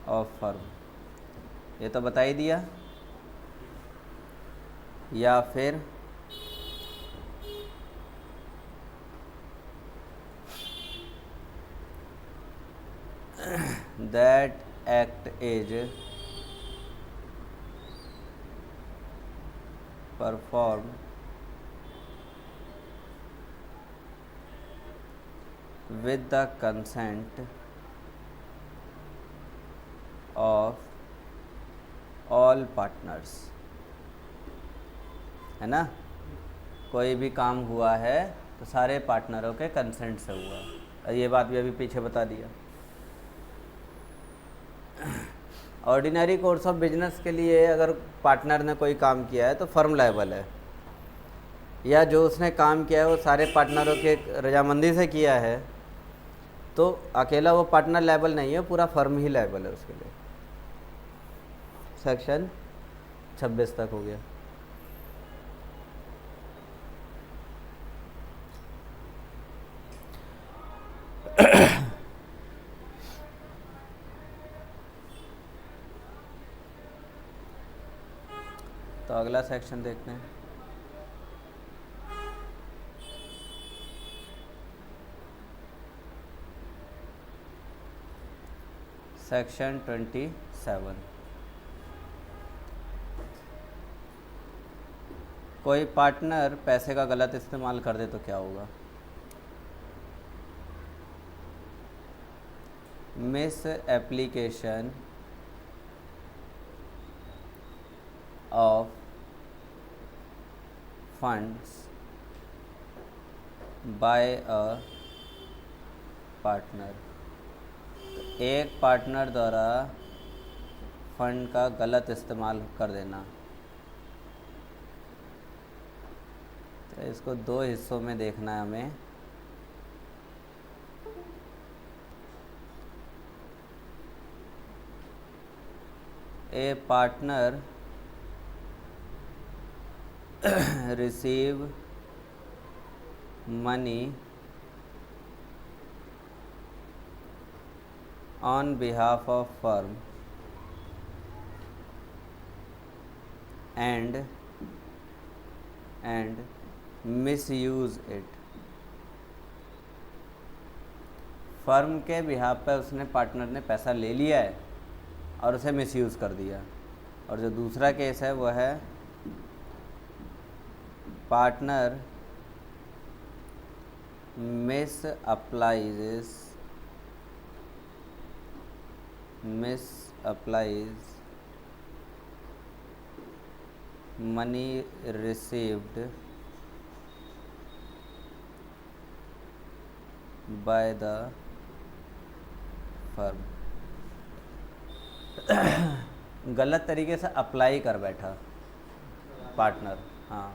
of firm, ये तो बता ही दिया। या फिर that act is perform with the consent of all partners, है ना, कोई भी काम हुआ है तो सारे पार्टनरों के कंसेंट से हुआ, और ये बात भी अभी पीछे बता दिया। ऑर्डिनरी कोर्स ऑफ बिजनेस के लिए अगर पार्टनर ने कोई काम किया है तो फर्म लायबल है, या जो उसने काम किया है वो सारे पार्टनरों के रजामंदी से किया है तो अकेला वो पार्टनर लायबल नहीं है, पूरा फर्म ही लायबल है उसके लिए। सेक्शन 26 तक हो गया। तो अगला सेक्शन देखते हैं। सेक्शन 27, कोई पार्टनर पैसे का गलत इस्तेमाल कर दे तो क्या होगा। Misapplication of funds by a partner, एक पार्टनर द्वारा फंड का गलत इस्तेमाल कर देना। तो इसको दो हिस्सों में देखना है हमें। A partner receive money on behalf of firm and misuse it, firm के बिहाफ पे उसने पार्टनर ने पैसा ले लिया है और उसे मिसयूज़ कर दिया। और जो दूसरा केस है वो है partner misapplies money received by the firm, गलत तरीके से अप्लाई कर बैठा पार्टनर। हाँ,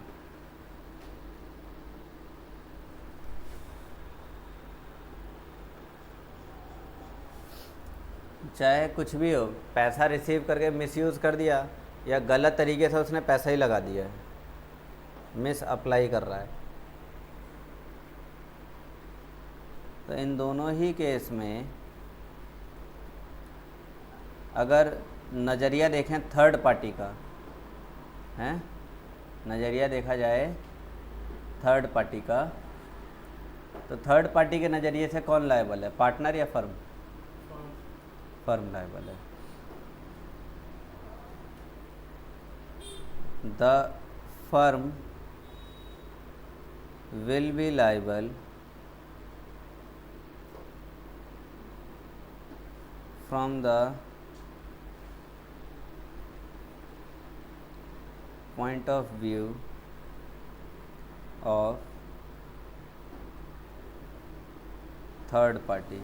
चाहे कुछ भी हो, पैसा रिसीव करके मिसयूज़ कर दिया या गलत तरीके से उसने पैसा ही लगा दिया है, मिस अप्लाई कर रहा है। तो इन दोनों ही केस में अगर नज़रिया देखें थर्ड पार्टी का है, नज़रिया देखा जाए थर्ड पार्टी का, तो थर्ड पार्टी के नज़रिए से कौन लायबल है, पार्टनर या फर्म? फर्म लायबल है। The firm will be liable from the point of view of third party.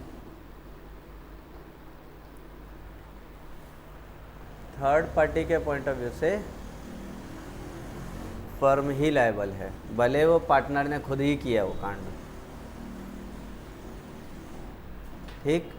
Third party के पॉइंट ऑफ व्यू से फर्म ही लायबल है, भले वो पार्टनर ने खुद ही किया वो कांड। ठीक।